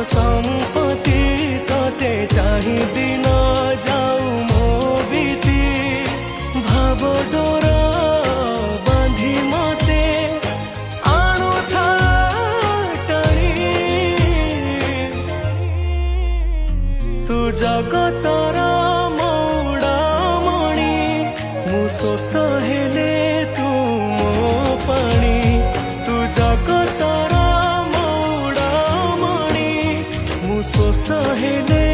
संपत्ति तोते चाही दिन जाऊ मो बीती भाव डोर बांधी मते आणु था टाणी तू जगतर मौड़ामणि मु शोष हेले तू मो पाणी तू जगतर शोष हेले